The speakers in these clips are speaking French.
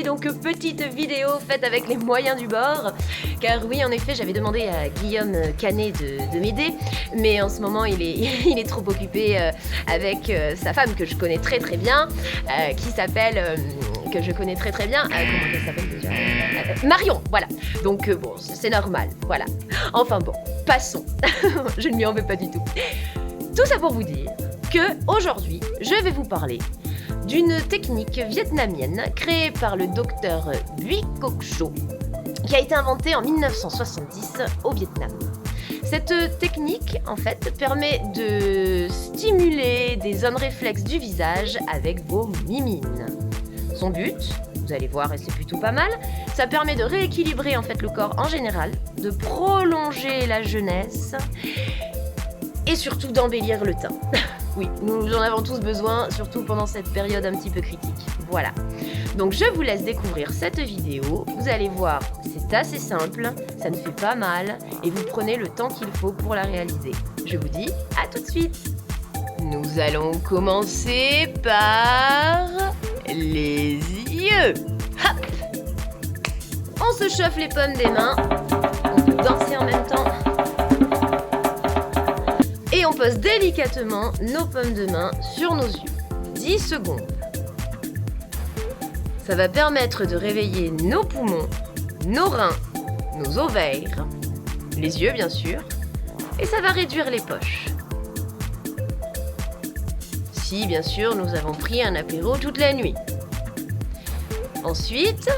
donc petite vidéo faite avec les moyens du bord. Car oui, en effet, j'avais demandé à Guillaume Canet de m'aider, mais en ce moment, il est trop occupé avec sa femme que je connais très très bien, qui s'appelle... que je connais très très bien. Comment elle s'appelle déjà Marion, voilà. Donc bon, c'est normal, voilà. Enfin bon, passons. Je ne lui en veux pas du tout. Tout ça pour vous dire que aujourd'hui, je vais vous parler d'une technique vietnamienne créée par le docteur Bui Coc Cho, qui a été inventée en 1970 au Vietnam. Cette technique, en fait, permet de stimuler des zones réflexes du visage avec vos mimines. Son but, vous allez voir, et c'est plutôt pas mal, ça permet de rééquilibrer en fait le corps en général, de prolonger la jeunesse et surtout d'embellir le teint. Oui, nous en avons tous besoin, surtout pendant cette période un petit peu critique. Voilà. Donc je vous laisse découvrir cette vidéo. Vous allez voir, c'est assez simple, ça ne fait pas mal et vous prenez le temps qu'il faut pour la réaliser. Je vous dis à tout de suite. Nous allons commencer par les yeux. Hop. On se chauffe les paumes des mains. On peut danser en même temps. Et on pose délicatement nos paumes de main sur nos yeux. 10 secondes. Ça va permettre de réveiller nos poumons, nos reins, nos ovaires, les yeux bien sûr, et ça va réduire les poches. Si bien sûr nous avons pris un apéro toute la nuit. Ensuite,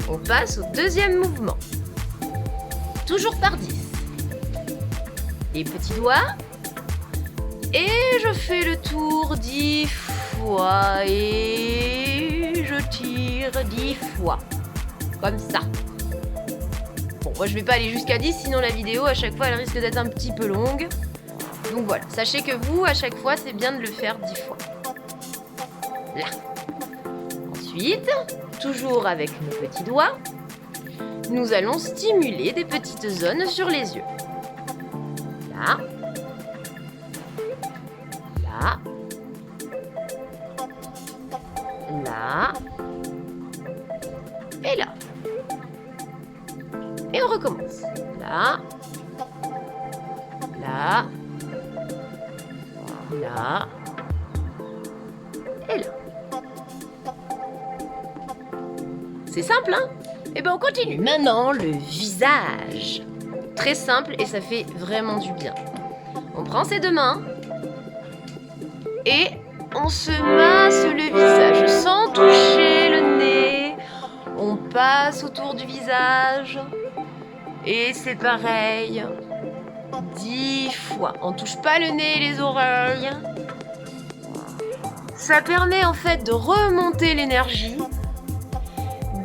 on passe au deuxième mouvement. Toujours par 10. Les petits doigts. Et je fais le tour 10 fois. Et je tire 10 fois. Comme ça. Bon, moi je vais pas aller jusqu'à 10, sinon la vidéo à chaque fois elle risque d'être un petit peu longue. Donc voilà, sachez que vous, à chaque fois, c'est bien de le faire 10 fois. Là. Ensuite, toujours avec nos petits doigts, nous allons stimuler des petites zones sur les yeux. Là. Là. Là. Et là. Et on recommence. Là. Là. Là. Et là. C'est simple, hein? Eh ben on continue. Maintenant, le visage. Très simple et ça fait vraiment du bien. On prend ses deux mains et on se masse le visage sans toucher le nez. On passe autour du visage et c'est pareil. 10 fois. On touche pas le nez et les oreilles. Ça permet en fait de remonter l'énergie,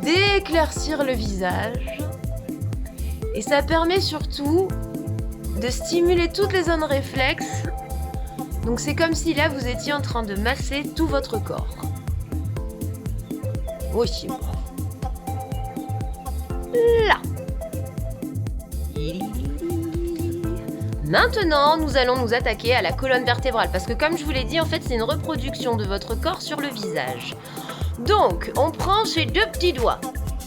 d'éclaircir le visage et ça permet surtout de stimuler toutes les zones réflexes. Donc c'est comme si là vous étiez en train de masser tout votre corps. Oui. Là. Maintenant, nous allons nous attaquer à la colonne vertébrale parce que comme je vous l'ai dit, en fait, c'est une reproduction de votre corps sur le visage. Donc, on prend ces deux petits doigts,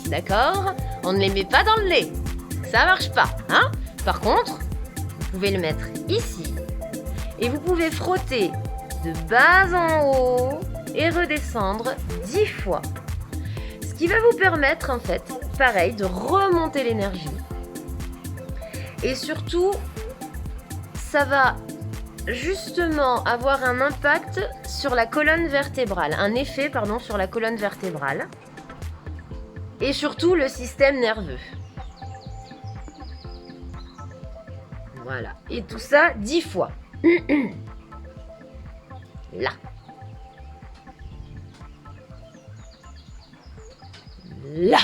d'accord? On ne les met pas dans le lait, ça marche pas, hein? Par contre, vous pouvez le mettre ici et vous pouvez frotter de bas en haut et redescendre 10 fois. Ce qui va vous permettre, en fait, pareil, de remonter l'énergie et surtout ça va justement avoir un impact sur la colonne vertébrale, un effet, sur la colonne vertébrale et surtout le système nerveux. Voilà, et tout ça 10 fois. Là. Là.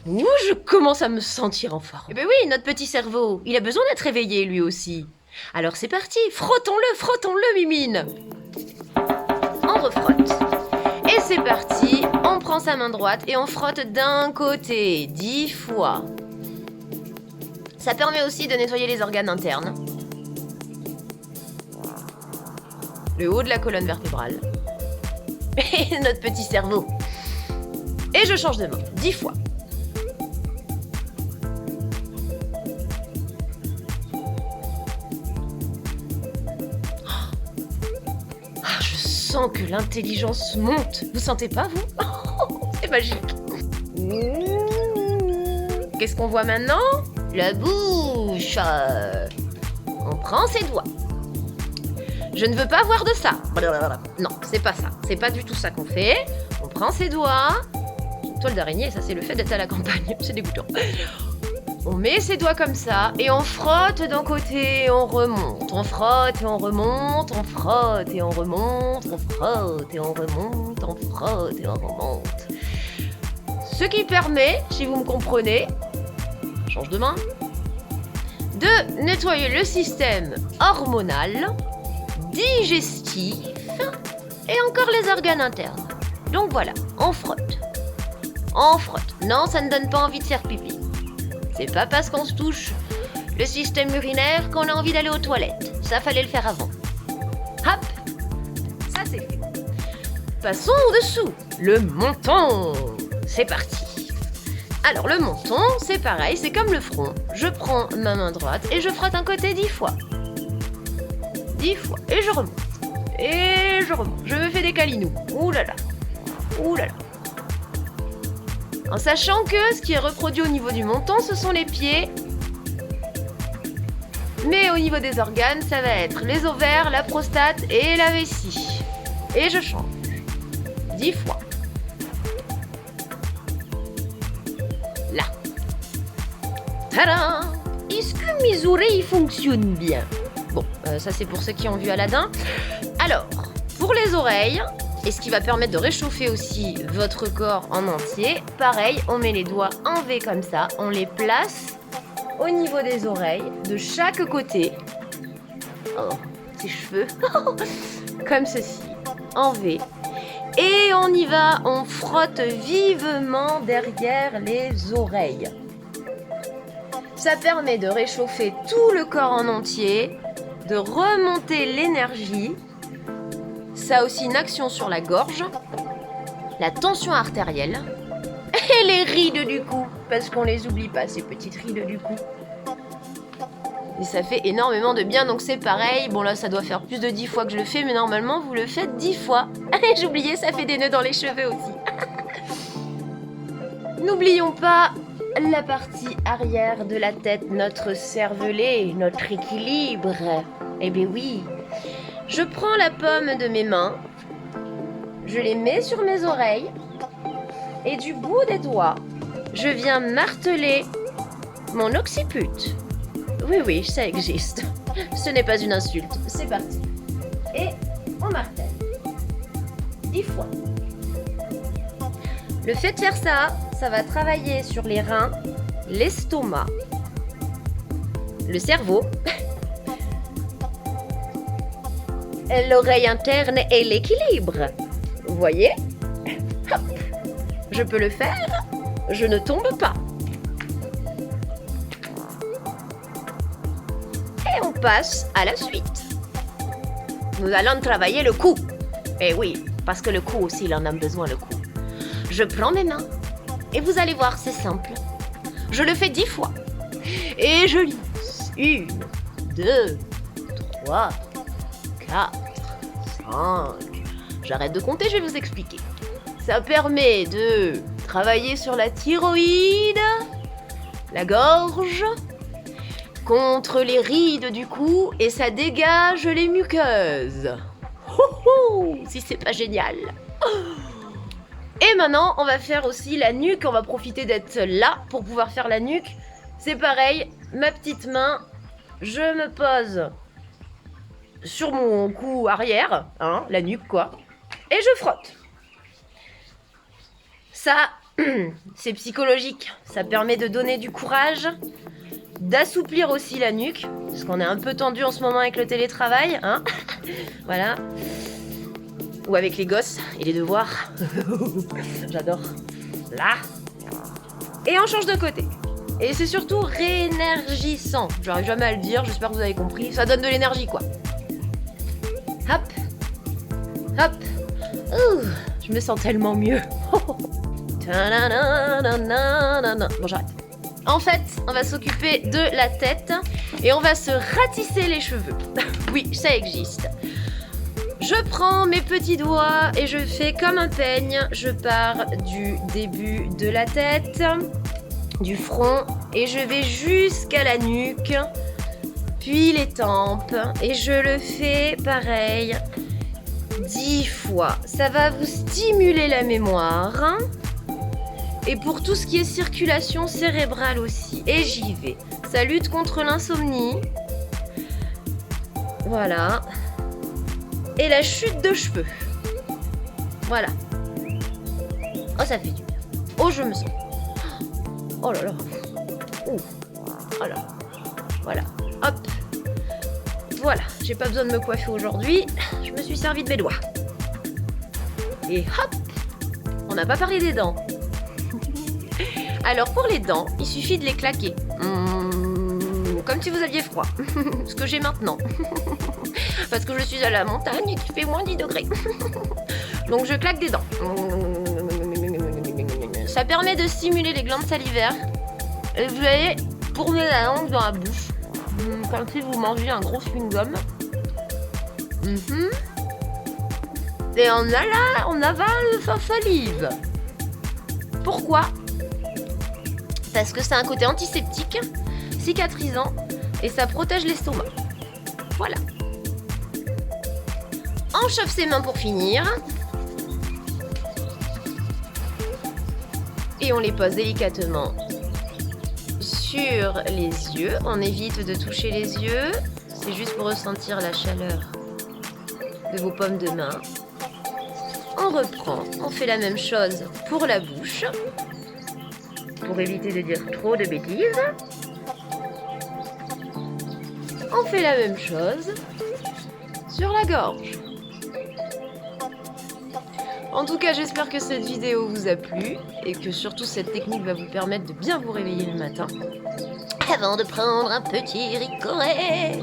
Ouh, je commence à me sentir en forme. Eh ben oui, notre petit cerveau, il a besoin d'être réveillé lui aussi. Alors c'est parti, frottons-le, mimine. On refrotte. Et c'est parti, on prend sa main droite et on frotte d'un côté 10 fois. Ça permet aussi de nettoyer les organes internes. Le haut de la colonne vertébrale. Et notre petit cerveau. Et je change de main, 10 fois. Ah, je sens que l'intelligence monte. Vous sentez pas, vous? C'est magique. Qu'est-ce qu'on voit maintenant? La bouche. On prend ses doigts. Je ne veux pas voir de ça. Non, c'est pas ça. C'est pas du tout ça qu'on fait. On prend ses doigts. Toile d'araignée, ça c'est le fait d'être à la campagne. C'est dégoûtant. On met ses doigts comme ça et on frotte d'un côté et on remonte. On frotte et on remonte. On frotte et on remonte. On frotte et on remonte. On frotte et on remonte. Ce qui permet, si vous me comprenez, change de main, de nettoyer le système hormonal, digestif et encore les organes internes. Donc voilà, on frotte. On frotte. Non, ça ne donne pas envie de faire pipi. C'est pas parce qu'on se touche le système urinaire qu'on a envie d'aller aux toilettes. Ça, fallait le faire avant. Hop, ça c'est fait. Passons au-dessous. Le menton. C'est parti. Alors le menton, c'est pareil, c'est comme le front. Je prends ma main droite et je frotte un côté 10 fois. 10 fois. Et je remonte. Et je remonte. Je me fais des câlinous. Ouh là là. Ouh là là. En sachant que ce qui est reproduit au niveau du menton, ce sont les pieds. Mais au niveau des organes, ça va être les ovaires, la prostate et la vessie. Et je change. 10 fois. Là. Tadam! Est-ce que mes oreilles fonctionnent bien? Bon, ça c'est pour ceux qui ont vu Aladdin. Alors, pour les oreilles, et ce qui va permettre de réchauffer aussi votre corps en entier, pareil, on met les doigts en V comme ça, on les place au niveau des oreilles, de chaque côté. Oh, petits cheveux. Comme ceci, en V. Et on y va, on frotte vivement derrière les oreilles. Ça permet de réchauffer tout le corps en entier, de remonter l'énergie. Ça a aussi une action sur la gorge, la tension artérielle et les rides du cou, parce qu'on les oublie pas, ces petites rides du cou. Et ça fait énormément de bien, donc c'est pareil. Bon là, ça doit faire plus de 10 fois que je le fais, mais normalement, vous le faites 10 fois. J'oubliais, ça fait des nœuds dans les cheveux aussi. N'oublions pas la partie arrière de la tête, notre cervelet, notre équilibre. Eh bien oui. Je prends la paume de mes mains, je les mets sur mes oreilles et du bout des doigts, je viens marteler mon occiput. Oui, ça existe. Ce n'est pas une insulte. C'est parti. Et on martèle. 10 fois. Le fait de faire ça, ça va travailler sur les reins, l'estomac, le cerveau, l'oreille interne et l'équilibre. Vous voyez? Hop. Je peux le faire, je ne tombe pas. Et on passe à la suite. Nous allons travailler le cou. Eh oui, parce que le cou aussi, il en a besoin, le cou. Je prends mes mains et vous allez voir, c'est simple. Je le fais 10 fois. Et je lisse. 1, 2, 3, 4, 5. J'arrête de compter, je vais vous expliquer. Ça permet de travailler sur la thyroïde, la gorge, contre les rides du cou et ça dégage les muqueuses. Si c'est pas génial. Et maintenant, on va faire aussi la nuque. On va profiter d'être là pour pouvoir faire la nuque. C'est pareil, ma petite main, je me pose sur mon cou arrière, hein, la nuque quoi, et je frotte. Ça, c'est psychologique. Ça permet de donner du courage, d'assouplir aussi la nuque, parce qu'on est un peu tendu en ce moment avec le télétravail, hein. Voilà. Ou avec les gosses et les devoirs. J'adore. Là. Et on change de côté. Et c'est surtout réénergissant. J'arrive jamais à le dire, j'espère que vous avez compris. Ça donne de l'énergie, quoi. Hop. Hop. Ouh, je me sens tellement mieux. Bon, j'arrête. En fait, on va s'occuper de la tête et on va se ratisser les cheveux. Oui, ça existe. Je prends mes petits doigts et je fais comme un peigne. Je pars du début de la tête, du front, et je vais jusqu'à la nuque, puis les tempes. Et je le fais pareil 10 fois. Ça va vous stimuler la mémoire. Et pour tout ce qui est circulation cérébrale aussi. Et j'y vais. Ça lutte contre l'insomnie. Voilà. Et la chute de cheveux. Voilà. Oh, ça fait du bien. Oh, je me sens. Oh là là. Oh. Oh là. Voilà. Hop. Voilà. J'ai pas besoin de me coiffer aujourd'hui. Je me suis servi de mes doigts. Et hop. On n'a pas parlé des dents. Alors pour les dents, il suffit de les claquer. Comme si vous aviez froid. Ce que j'ai maintenant. Parce que je suis à la montagne et qu'il fait moins 10 degrés. Donc je claque des dents. Ça permet de stimuler les glandes salivaires. Et vous allez tourner la langue dans la bouche. Comme si vous mangez un gros chewing-gum. Et on avale sa salive. Pourquoi ? Parce que c'est un côté antiseptique, cicatrisant, et ça protège l'estomac. Voilà. On chauffe ses mains pour finir. Et on les pose délicatement sur les yeux. On évite de toucher les yeux. C'est juste pour ressentir la chaleur de vos paumes de main. On reprend. On fait la même chose pour la bouche. Pour éviter de dire trop de bêtises. On fait la même chose sur la gorge. En tout cas, j'espère que cette vidéo vous a plu et que surtout cette technique va vous permettre de bien vous réveiller le matin avant de prendre un petit ricoré.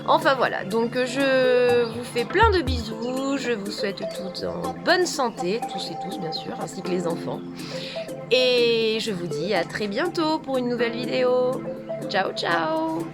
Enfin voilà, donc je vous fais plein de bisous, je vous souhaite toutes en bonne santé, tous et tous bien sûr, ainsi que les enfants. Et je vous dis à très bientôt pour une nouvelle vidéo. Ciao ciao!